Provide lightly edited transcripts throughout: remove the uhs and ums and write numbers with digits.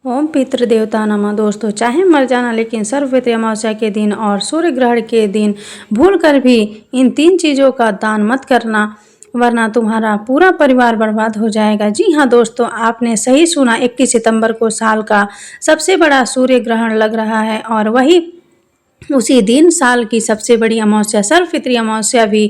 ओम पितृ देवता नमः। दोस्तों, चाहे मर जाना लेकिन सर्वपितृ अमावस्या के दिन और सूर्य ग्रहण के दिन भूल कर भी इन 3 चीज़ों का दान मत करना, वरना तुम्हारा पूरा परिवार बर्बाद हो जाएगा। जी हाँ दोस्तों, आपने सही सुना। 21 सितंबर को साल का सबसे बड़ा सूर्य ग्रहण लग रहा है और वही उसी दिन साल की सबसे बड़ी अमावस्या सर्वपितृ अमावस्या भी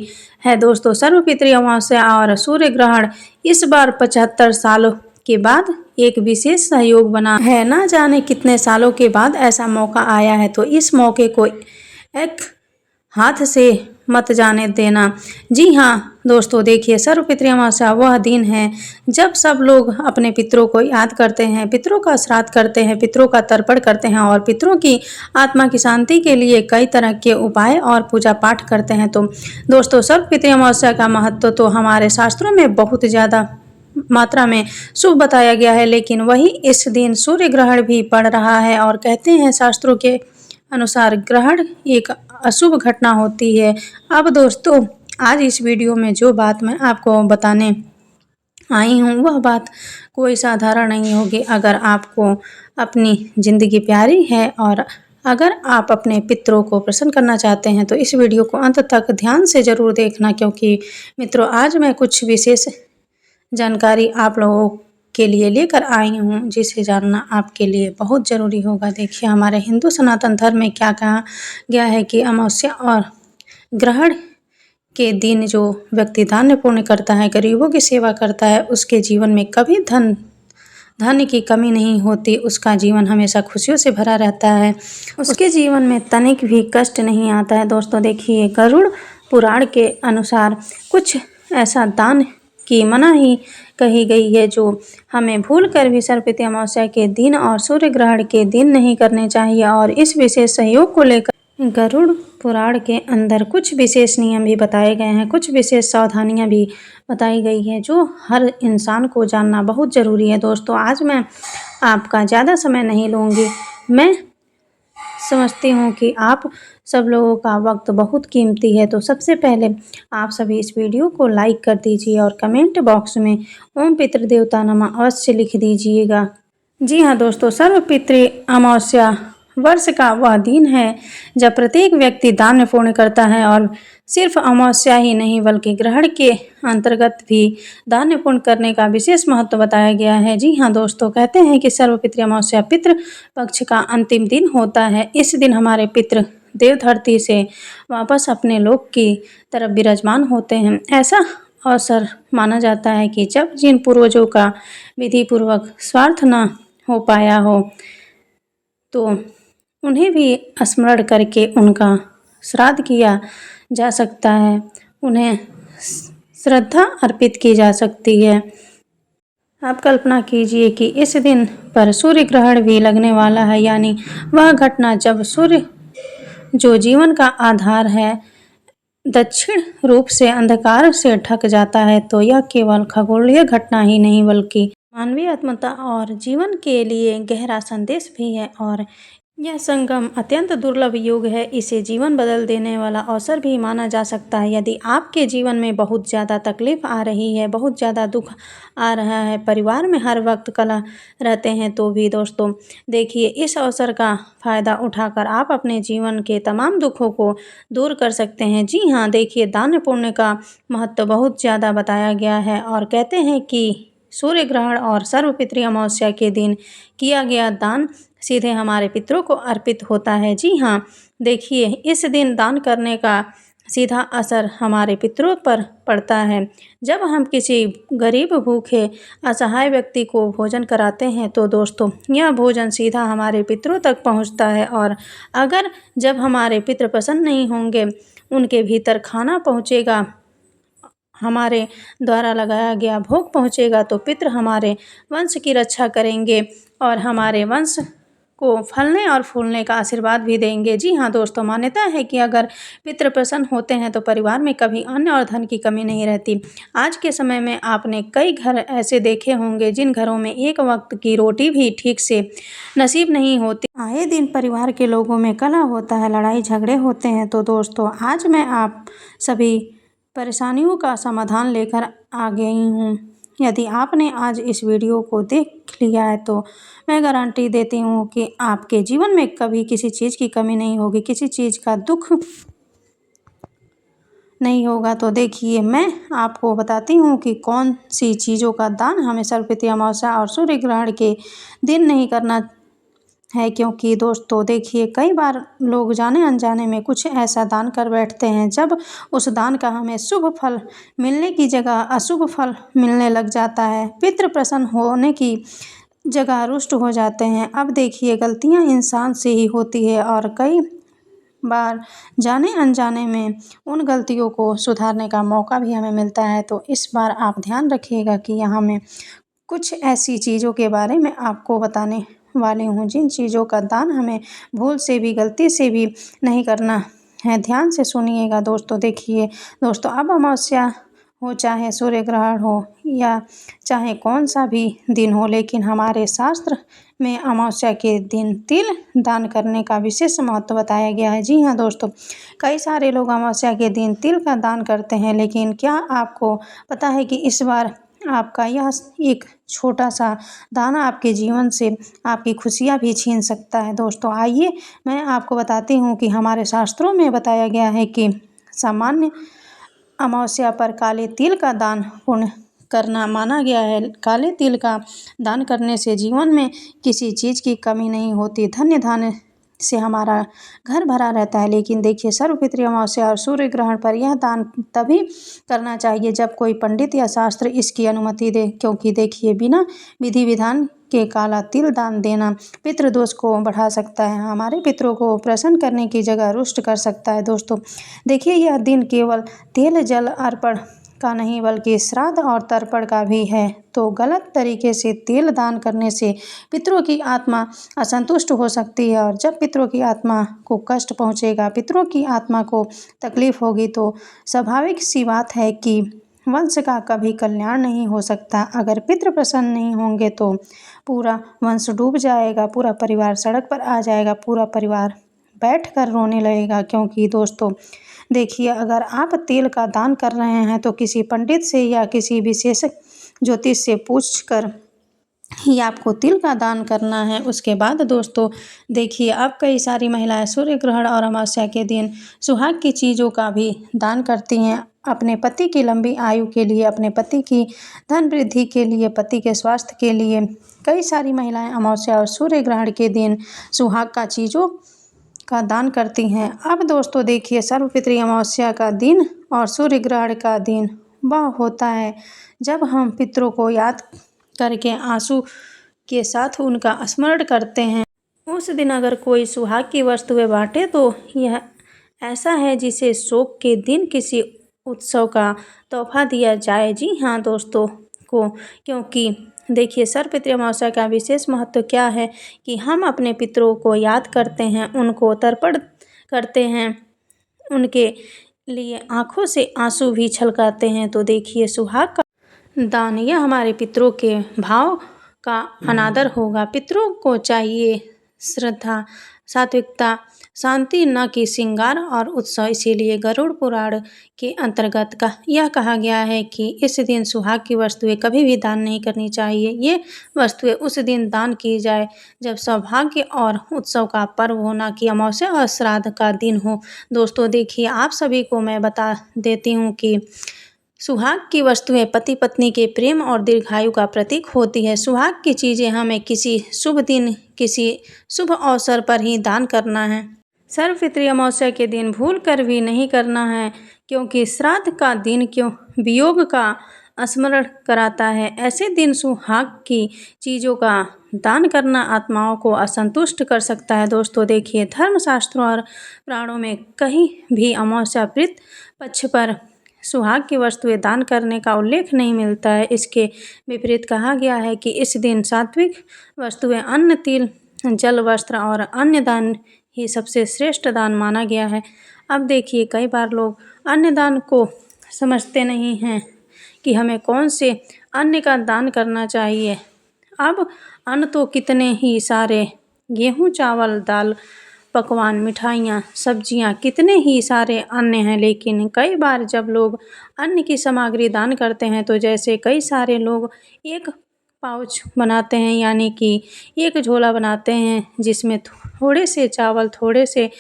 है। दोस्तों, सर्वपितृ अमावस्या और सूर्य ग्रहण इस बार 75 सालों के बाद एक विशेष सहयोग बना है। ना जाने कितने सालों के बाद ऐसा मौका आया है, तो इस मौके को एक हाथ से मत जाने देना। जी हाँ दोस्तों, देखिए, सर्वपितृ अमावस्या वह दिन है जब सब लोग अपने पितरों को याद करते हैं, पितरों का श्राद्ध करते हैं, पितरों का तर्पण करते हैं और पितरों की आत्मा की शांति के लिए कई तरह के उपाय और पूजा पाठ करते हैं। तो दोस्तों, सर्वपितृ अमावस्या का महत्व तो हमारे शास्त्रों में बहुत ज़्यादा मात्रा में शुभ बताया गया है, लेकिन वही इस दिन सूर्य ग्रहण भी पड़ रहा है और कहते हैं शास्त्रों के अनुसार ग्रहण एक अशुभ घटना होती है। अब दोस्तों, आज इस वीडियो में जो बात मैं आपको बताने आई हूँ वह बात कोई साधारण नहीं होगी। अगर आपको अपनी ज़िंदगी प्यारी है और अगर आप अपने पितरों को प्रसन्न करना चाहते हैं तो इस वीडियो को अंत तक ध्यान से ज़रूर देखना, क्योंकि मित्रों, आज मैं कुछ विशेष जानकारी आप लोगों के लिए लेकर आई हूँ जिसे जानना आपके लिए बहुत ज़रूरी होगा। देखिए, हमारे हिंदू सनातन धर्म में क्या कहा गया है कि अमावस्या और ग्रहण के दिन जो व्यक्ति दान पुण्य करता है, गरीबों की सेवा करता है, उसके जीवन में कभी धन की कमी नहीं होती। उसका जीवन हमेशा खुशियों से भरा रहता है, उसके जीवन में तनिक भी कष्ट नहीं आता है। दोस्तों देखिए, गरुड़ पुराण के अनुसार कुछ ऐसा दान की मनाही कही गई है जो हमें भूल कर भी सर्वपितृ अमावस्या के दिन और सूर्य ग्रहण के दिन नहीं करने चाहिए। और इस विशेष सहयोग को लेकर गरुड़ पुराण के अंदर कुछ विशेष नियम भी बताए गए हैं, कुछ विशेष सावधानियां भी बताई गई है जो हर इंसान को जानना बहुत ज़रूरी है। दोस्तों, आज मैं आपका ज़्यादा समय नहीं लूँगी। मैं समझती हूँ कि आप सब लोगों का वक्त बहुत कीमती है, तो सबसे पहले आप सभी इस वीडियो को लाइक कर दीजिए और कमेंट बॉक्स में ओम पितृ देवता नमः अवश्य लिख दीजिएगा। जी हाँ दोस्तों, सर्वपितृ अमावस्या वर्ष का वह दिन है जब प्रत्येक व्यक्ति दान पुण्य करता है और सिर्फ अमावस्या ही नहीं बल्कि ग्रहण के अंतर्गत भी दान पुण्य करने का विशेष महत्व बताया गया है। जी हाँ दोस्तों, कहते हैं कि सर्वपितृ अमावस्या पितृ पक्ष का अंतिम दिन होता है। इस दिन हमारे पितृ देव धरती से वापस अपने लोक की तरफ विराजमान होते हैं। ऐसा अवसर माना जाता है कि जब जिन पूर्वजों का विधि पूर्वक स्वार्थ न हो पाया हो तो उन्हें भी स्मरण करके उनका श्राद्ध किया जा सकता है, उन्हें श्रद्धा अर्पित की जा सकती है। आप कल्पना कीजिए कि इस दिन पर सूर्य ग्रहण भी लगने वाला है, यानी वह घटना जब सूर्य जो जीवन का आधार है दक्षिण रूप से अंधकार से ढक जाता है, तो यह केवल खगोलीय घटना ही नहीं बल्कि मानवीय आत्मता और जीवन के लिए गहरा संदेश भी है। और यह संगम अत्यंत दुर्लभ युग है, इसे जीवन बदल देने वाला अवसर भी माना जा सकता है। यदि आपके जीवन में बहुत ज़्यादा तकलीफ आ रही है, बहुत ज़्यादा दुख आ रहा है, परिवार में हर वक्त कलह रहते हैं, तो भी दोस्तों देखिए, इस अवसर का फ़ायदा उठाकर आप अपने जीवन के तमाम दुखों को दूर कर सकते हैं। जी हाँ, देखिए, दान पुण्य का महत्व बहुत ज़्यादा बताया गया है और कहते हैं कि सूर्य ग्रहण और सर्वपितृ अमावस्या के दिन किया गया दान सीधे हमारे पितरों को अर्पित होता है। जी हाँ, देखिए, इस दिन दान करने का सीधा असर हमारे पितरों पर पड़ता है। जब हम किसी गरीब, भूखे, असहाय व्यक्ति को भोजन कराते हैं तो दोस्तों यह भोजन सीधा हमारे पितरों तक पहुंचता है। और अगर जब हमारे पितृ प्रसन्न नहीं होंगे, उनके भीतर खाना पहुंचेगा, हमारे द्वारा लगाया गया भोग पहुंचेगा, तो पितृ हमारे वंश की रक्षा करेंगे और हमारे वंश को फलने और फूलने का आशीर्वाद भी देंगे। जी हाँ दोस्तों, मान्यता है कि अगर पितृ प्रसन्न होते हैं तो परिवार में कभी अन्न और धन की कमी नहीं रहती। आज के समय में आपने कई घर ऐसे देखे होंगे जिन घरों में एक वक्त की रोटी भी ठीक से नसीब नहीं होती। आए दिन परिवार के लोगों में कलह होता है, लड़ाई झगड़े होते हैं। तो दोस्तों, आज मैं आप सभी परेशानियों का समाधान लेकर आ गई हूँ। यदि आपने आज इस वीडियो को देख लिया है तो मैं गारंटी देती हूँ कि आपके जीवन में कभी किसी चीज़ की कमी नहीं होगी, किसी चीज़ का दुख नहीं होगा। तो देखिए, मैं आपको बताती हूँ कि कौन सी चीज़ों का दान हमें सर्वपितृ अमावस्या और सूर्य ग्रहण के दिन नहीं करना है, क्योंकि दोस्तों देखिए, कई बार लोग जाने अनजाने में कुछ ऐसा दान कर बैठते हैं, जब उस दान का हमें शुभ फल मिलने की जगह अशुभ फल मिलने लग जाता है। पितृ प्रसन्न होने की जगह रुष्ट हो जाते हैं। अब देखिए, गलतियां इंसान से ही होती है और कई बार जाने अनजाने में उन गलतियों को सुधारने का मौका भी हमें मिलता है। तो इस बार आप ध्यान रखिएगा कि यहाँ मैं कुछ ऐसी चीज़ों के बारे में आपको बताने वाली हूँ, जिन चीज़ों का दान हमें भूल से भी, गलती से भी नहीं करना है। ध्यान से सुनिएगा दोस्तों। देखिए दोस्तों, अब अमावस्या हो, चाहे सूर्य ग्रहण हो, या चाहे कौन सा भी दिन हो, लेकिन हमारे शास्त्र में अमावस्या के दिन तिल दान करने का विशेष महत्व बताया गया है। जी हाँ दोस्तों, कई सारे लोग अमावस्या के दिन तिल का दान करते हैं, लेकिन क्या आपको पता है कि इस बार आपका यह एक छोटा सा दान आपके जीवन से आपकी खुशियाँ भी छीन सकता है। दोस्तों आइए मैं आपको बताती हूँ कि हमारे शास्त्रों में बताया गया है कि सामान्य अमावस्या पर काले तिल का दान पुण्य करना माना गया है। काले तिल का दान करने से जीवन में किसी चीज़ की कमी नहीं होती, धन्य धान्य से हमारा घर भरा रहता है। लेकिन देखिए, सर्वपितृ अमावस्या और सूर्य ग्रहण पर यह दान तभी करना चाहिए जब कोई पंडित या शास्त्र इसकी अनुमति दे, क्योंकि देखिए, बिना विधि विधान के काला तिल दान देना पितृदोष को बढ़ा सकता है, हमारे पितरों को प्रसन्न करने की जगह रुष्ट कर सकता है। दोस्तों देखिए, यह दिन केवल तेल जल अर्पण का नहीं बल्कि श्राद्ध और तर्पण का भी है। तो गलत तरीके से तेल दान करने से पितरों की आत्मा असंतुष्ट हो सकती है, और जब पितरों की आत्मा को कष्ट पहुंचेगा, पितरों की आत्मा को तकलीफ होगी, तो स्वाभाविक सी बात है कि वंश का कभी कल्याण नहीं हो सकता। अगर पितृ प्रसन्न नहीं होंगे तो पूरा वंश डूब जाएगा, पूरा परिवार सड़क पर आ जाएगा, पूरा परिवार बैठकर रोने लगेगा। क्योंकि दोस्तों देखिए, अगर आप तेल का दान कर रहे हैं तो किसी पंडित से या किसी विशेष ज्योतिष से पूछकर ही आपको तिल का दान करना है। उसके बाद दोस्तों देखिए, अब कई सारी महिलाएं सूर्य ग्रहण और अमावस्या के दिन सुहाग की चीज़ों का भी दान करती हैं, अपने पति की लंबी आयु के लिए, अपने पति की धन वृद्धि के लिए, पति के स्वास्थ्य के लिए। कई सारी महिलाएं अमावस्या और सूर्य ग्रहण के दिन सुहाग का चीज़ों का दान करती हैं। अब दोस्तों देखिए, सर्वपितृ अमावस्या का दिन और सूर्य ग्रहण का दिन वह होता है जब हम पितरों को याद करके आंसू के साथ उनका स्मरण करते हैं। उस दिन अगर कोई सुहाग की वस्तुएं बांटे तो यह ऐसा है जिसे शोक के दिन किसी उत्सव का तोहफा दिया जाए। जी हाँ दोस्तों को, क्योंकि देखिए, सर्वपितृ अमावस्या का विशेष महत्व क्या है कि हम अपने पितरों को याद करते हैं, उनको तर्पण करते हैं, उनके लिए आंखों से आंसू भी छलकाते हैं। तो देखिए, सुहाग का दान यह हमारे पितरों के भाव का अनादर होगा। पितरों को चाहिए श्रद्धा, सात्विकता, शांति, न कि श्रृंगार और उत्सव। इसीलिए गरुड़ पुराण के अंतर्गत यह कहा गया है कि इस दिन सुहाग की वस्तुएं कभी भी दान नहीं करनी चाहिए। ये वस्तुएं उस दिन दान की जाए जब सौभाग्य और उत्सव का पर्व हो, न कि अमावस्या और श्राद्ध का दिन हो। दोस्तों देखिए, आप सभी को मैं बता देती हूँ कि सुहाग की वस्तुएं पति पत्नी के प्रेम और दीर्घायु का प्रतीक होती है। सुहाग की चीज़ें हमें किसी शुभ दिन, किसी शुभ अवसर पर ही दान करना है। सर्वपितृ अमावस्या के दिन भूल कर भी नहीं करना है, क्योंकि श्राद्ध का दिन वियोग का स्मरण कराता है। ऐसे दिन सुहाग की चीज़ों का दान करना आत्माओं को असंतुष्ट कर सकता है। दोस्तों देखिए, धर्मशास्त्रों और पुराणों में कहीं भी अमावस्या प्रीत पक्ष पर सुहाग की वस्तुएं दान करने का उल्लेख नहीं मिलता है। इसके विपरीत कहा गया है कि इस दिन सात्विक वस्तुएं, अन्न, तिल, जल, वस्त्र और अन्य दान ही सबसे श्रेष्ठ दान माना गया है। अब देखिए, कई बार लोग अन्य दान को समझते नहीं हैं कि हमें कौन से अन्न का दान करना चाहिए। अब अन्न तो कितने ही सारे, गेहूँ, चावल, दाल, पकवान, मिठाइयाँ, सब्जियाँ, कितने ही सारे अन्न हैं। लेकिन कई बार जब लोग अन्न की सामग्री दान करते हैं तो जैसे कई सारे लोग एक पाउच बनाते हैं, यानी कि एक झोला बनाते हैं जिसमें थोड़े से चावल, थोड़े से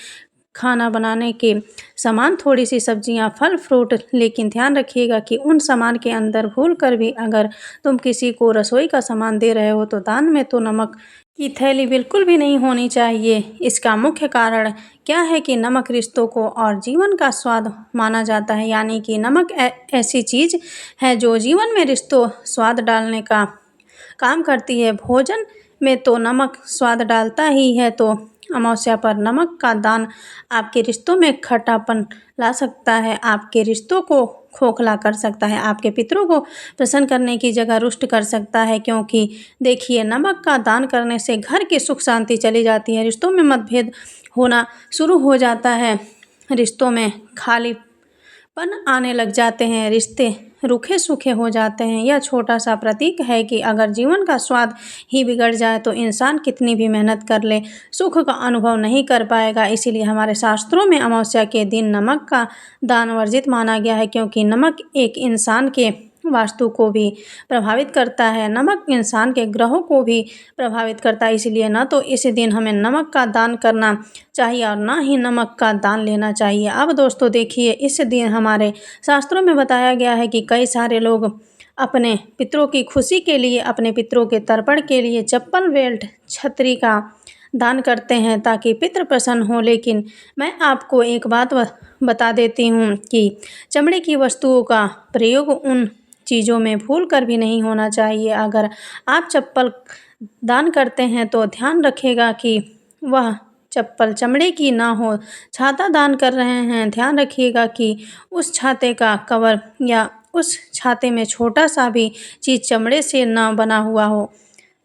खाना बनाने के सामान, थोड़ी सी सब्जियां, फल फ्रूट। लेकिन ध्यान रखिएगा कि उन सामान के अंदर भूल कर भी अगर तुम किसी को रसोई का सामान दे रहे हो तो दान में तो नमक की थैली बिल्कुल भी नहीं होनी चाहिए। इसका मुख्य कारण क्या है कि नमक रिश्तों को और जीवन का स्वाद माना जाता है, यानी कि नमक ऐसी चीज़ है जो जीवन में रिश्तों स्वाद डालने का काम करती है। भोजन में तो नमक स्वाद डालता ही है, तो अमावस्या पर नमक का दान आपके रिश्तों में खट्टापन ला सकता है, आपके रिश्तों को खोखला कर सकता है, आपके पितरों को प्रसन्न करने की जगह रुष्ट कर सकता है। क्योंकि देखिए, नमक का दान करने से घर की सुख शांति चली जाती है, रिश्तों में मतभेद होना शुरू हो जाता है, रिश्तों में खालीपन आने लग जाते हैं, रिश्ते रूखे सूखे हो जाते हैं। यह छोटा सा प्रतीक है कि अगर जीवन का स्वाद ही बिगड़ जाए तो इंसान कितनी भी मेहनत कर ले, सुख का अनुभव नहीं कर पाएगा। इसीलिए हमारे शास्त्रों में अमावस्या के दिन नमक का दान वर्जित माना गया है, क्योंकि नमक एक इंसान के वास्तु को भी प्रभावित करता है, नमक इंसान के ग्रहों को भी प्रभावित करता है। इसलिए न तो इस दिन हमें नमक का दान करना चाहिए और ना ही नमक का दान लेना चाहिए। अब दोस्तों देखिए, इस दिन हमारे शास्त्रों में बताया गया है कि कई सारे लोग अपने पितरों की खुशी के लिए, अपने पितरों के तर्पण के लिए चप्पल, बेल्ट, छतरी का दान करते हैं ताकि पितृ प्रसन्न हो। लेकिन मैं आपको एक बात बता देती हूँ कि चमड़े की वस्तुओं का प्रयोग उन चीज़ों में भूल कर भी नहीं होना चाहिए। अगर आप चप्पल दान करते हैं तो ध्यान रखेगा कि वह चप्पल चमड़े की ना हो। छाता दान कर रहे हैं, ध्यान रखिएगा कि उस छाते का कवर या उस छाते में छोटा सा भी चीज़ चमड़े से ना बना हुआ हो,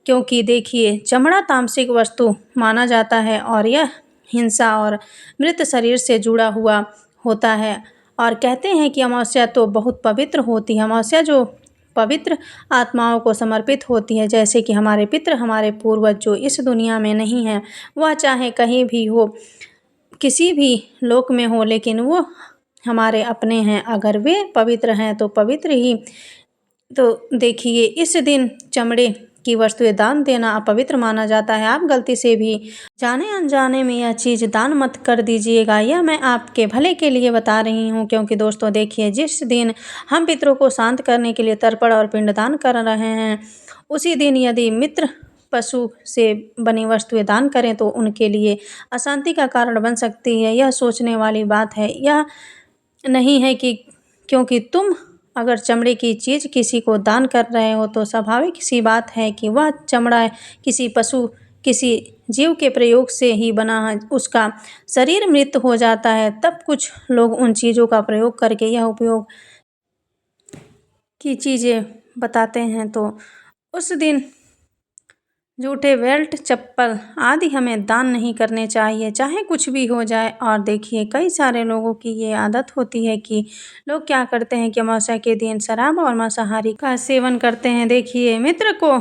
क्योंकि देखिए, चमड़ा तामसिक वस्तु माना जाता है और यह हिंसा और मृत शरीर से जुड़ा हुआ होता है। और कहते हैं कि अमावस्या तो बहुत पवित्र होती है। अमावस्या जो पवित्र आत्माओं को समर्पित होती है, जैसे कि हमारे पितृ, हमारे पूर्वज जो इस दुनिया में नहीं हैं, वह चाहे कहीं भी हो, किसी भी लोक में हो, लेकिन वो हमारे अपने हैं। अगर वे पवित्र हैं तो पवित्र ही। तो देखिए, इस दिन चमड़े की वस्तुएं दान देना अपवित्र माना जाता है। आप गलती से भी जाने अनजाने में यह चीज़ दान मत कर दीजिएगा। यह मैं आपके भले के लिए बता रही हूँ, क्योंकि दोस्तों देखिए, जिस दिन हम पितरों को शांत करने के लिए तर्पण और पिंडदान कर रहे हैं, उसी दिन यदि मित्र पशु से बनी वस्तुएं दान करें तो उनके लिए अशांति का कारण बन सकती है। यह सोचने वाली बात है, यह नहीं है कि क्योंकि तुम अगर चमड़े की चीज़ किसी को दान कर रहे हो तो स्वाभाविक सी बात है कि वह चमड़ा किसी पशु, किसी जीव के प्रयोग से ही बना है, उसका शरीर मृत हो जाता है। तब कुछ लोग उन चीज़ों का प्रयोग करके यह उपयोग की चीज़ें बताते हैं, तो उस दिन जूठे बेल्ट, चप्पल आदि हमें दान नहीं करने चाहिए, चाहे कुछ भी हो जाए। और देखिए, कई सारे लोगों की ये आदत होती है कि लोग क्या करते हैं कि अमावस्या के दिन शराब और मांसाहारी का सेवन करते हैं। देखिए, मित्र को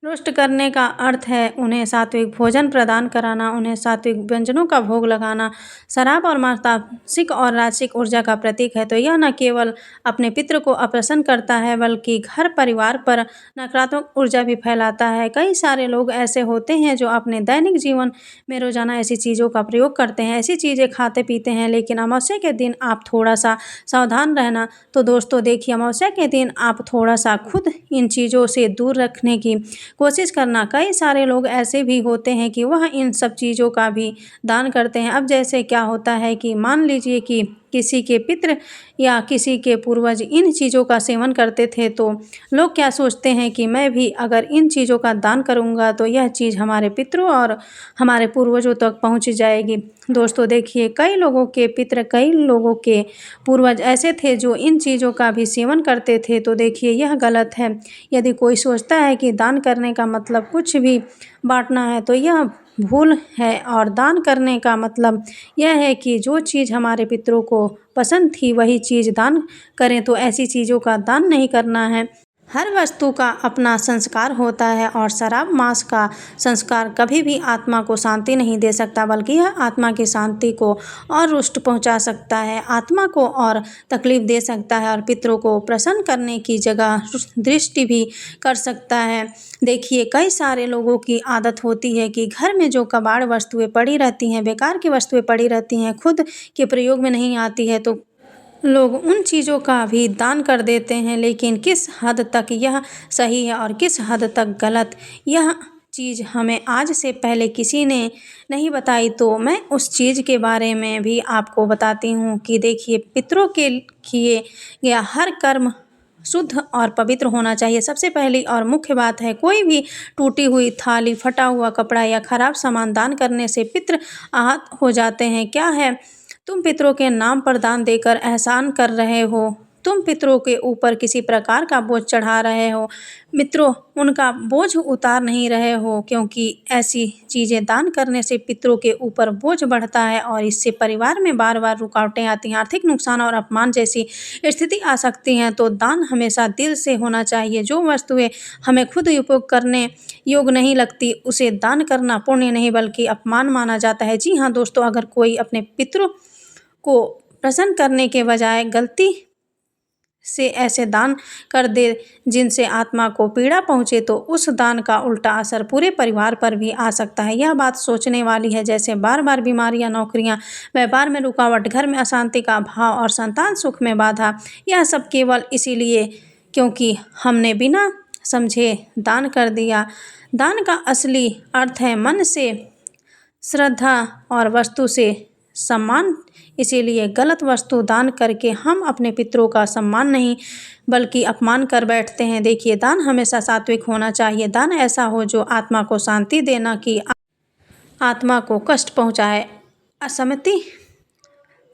रुष्ट करने का अर्थ है उन्हें सात्विक भोजन प्रदान कराना, उन्हें सात्विक व्यंजनों का भोग लगाना। शराब और मानसिक और राजसिक ऊर्जा का प्रतीक है, तो यह न केवल अपने पितृ को अप्रसन्न करता है बल्कि घर परिवार पर नकारात्मक ऊर्जा भी फैलाता है। कई सारे लोग ऐसे होते हैं जो अपने दैनिक जीवन में रोजाना ऐसी चीज़ों का प्रयोग करते हैं, ऐसी चीज़ें खाते पीते हैं, लेकिन अमावस्या के दिन आप थोड़ा सा सावधान रहना। तो दोस्तों देखिए, अमावस्या के दिन आप थोड़ा सा खुद इन चीज़ों से दूर रखने की कोशिश करना। कई सारे लोग ऐसे भी होते हैं कि वह इन सब चीज़ों का भी दान करते हैं। अब जैसे क्या होता है कि मान लीजिए कि किसी के पितृ या किसी के पूर्वज इन चीज़ों का सेवन करते थे, तो लोग क्या सोचते हैं कि मैं भी अगर इन चीज़ों का दान करूंगा तो यह चीज़ हमारे पितरों और हमारे पूर्वजों तक पहुंच जाएगी। दोस्तों देखिए, कई लोगों के पितृ, कई लोगों के पूर्वज ऐसे थे जो इन चीज़ों का भी सेवन करते थे। तो देखिए, यह गलत है। यदि कोई सोचता है कि दान करने का मतलब कुछ भी बांटना है तो यह भूल है, और दान करने का मतलब यह है कि जो चीज़ हमारे पितरों को पसंद थी वही चीज़ दान करें। तो ऐसी चीज़ों का दान नहीं करना है। हर वस्तु का अपना संस्कार होता है और शराब मांस का संस्कार कभी भी आत्मा को शांति नहीं दे सकता, बल्कि यह आत्मा की शांति को और रुष्ट पहुंचा सकता है, आत्मा को और तकलीफ दे सकता है और पितरों को प्रसन्न करने की जगह दृष्टि भी कर सकता है। देखिए, कई सारे लोगों की आदत होती है कि घर में जो कबाड़ वस्तुएं पड़ी रहती हैं, बेकार की वस्तुएं पड़ी रहती हैं, खुद के प्रयोग में नहीं आती है, तो लोग उन चीज़ों का भी दान कर देते हैं। लेकिन किस हद तक यह सही है और किस हद तक गलत, यह चीज़ हमें आज से पहले किसी ने नहीं बताई, तो मैं उस चीज़ के बारे में भी आपको बताती हूँ कि देखिए, पितरों के किए गया हर कर्म शुद्ध और पवित्र होना चाहिए। सबसे पहली और मुख्य बात है, कोई भी टूटी हुई थाली, फटा हुआ कपड़ा या खराब सामान दान करने से पितर आहत हो जाते हैं। क्या है, तुम पितरों के नाम पर दान देकर एहसान कर रहे हो, तुम पितरों के ऊपर किसी प्रकार का बोझ चढ़ा रहे हो, मित्रों उनका बोझ उतार नहीं रहे हो, क्योंकि ऐसी चीज़ें दान करने से पितरों के ऊपर बोझ बढ़ता है और इससे परिवार में बार बार रुकावटें आती हैं, आर्थिक नुकसान और अपमान जैसी स्थिति आ सकती हैं। तो दान हमेशा दिल से होना चाहिए। जो वस्तुएं हमें खुद उपयोग करने योग्य नहीं लगती, उसे दान करना पुण्य नहीं बल्कि अपमान माना जाता है। जी हाँ दोस्तों, अगर कोई अपने पितरों को प्रसन्न करने के बजाय गलती से ऐसे दान कर दे जिनसे आत्मा को पीड़ा पहुंचे, तो उस दान का उल्टा असर पूरे परिवार पर भी आ सकता है। यह बात सोचने वाली है। जैसे बार बार बीमारियां, नौकरियां, व्यापार में रुकावट, घर में अशांति का भाव और संतान सुख में बाधा, यह सब केवल इसीलिए क्योंकि हमने बिना समझे दान कर दिया। दान का असली अर्थ है मन से श्रद्धा और वस्तु से सम्मान। इसीलिए गलत वस्तु दान करके हम अपने पितरों का सम्मान नहीं बल्कि अपमान कर बैठते हैं। देखिए, दान हमेशा सात्विक होना चाहिए। दान ऐसा हो जो आत्मा को शांति दे, न कि आत्मा को कष्ट पहुंचाए, असहमति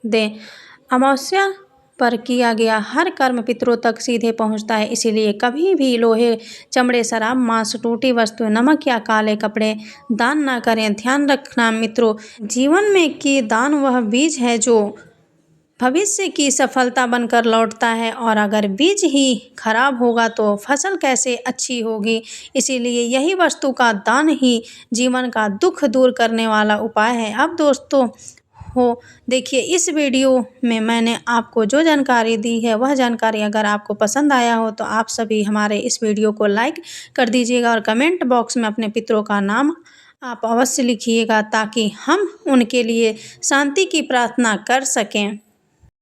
दे। अमावस्या पर किया गया हर कर्म पितरों तक सीधे पहुंचता है। इसीलिए कभी भी लोहे, चमड़े, शराब, मांस, टूटी वस्तुएं, नमक या काले कपड़े दान ना करें। ध्यान रखना मित्रों, जीवन में कि दान वह बीज है जो भविष्य की सफलता बनकर लौटता है, और अगर बीज ही खराब होगा तो फसल कैसे अच्छी होगी। इसीलिए यही वस्तु का दान ही जीवन का दुख दूर करने वाला उपाय है। अब दोस्तों देखिए, इस वीडियो में मैंने आपको जो जानकारी दी है, वह जानकारी अगर आपको पसंद आया हो तो आप सभी हमारे इस वीडियो को लाइक कर दीजिएगा और कमेंट बॉक्स में अपने पितरों का नाम आप अवश्य लिखिएगा, ताकि हम उनके लिए शांति की प्रार्थना कर सकें।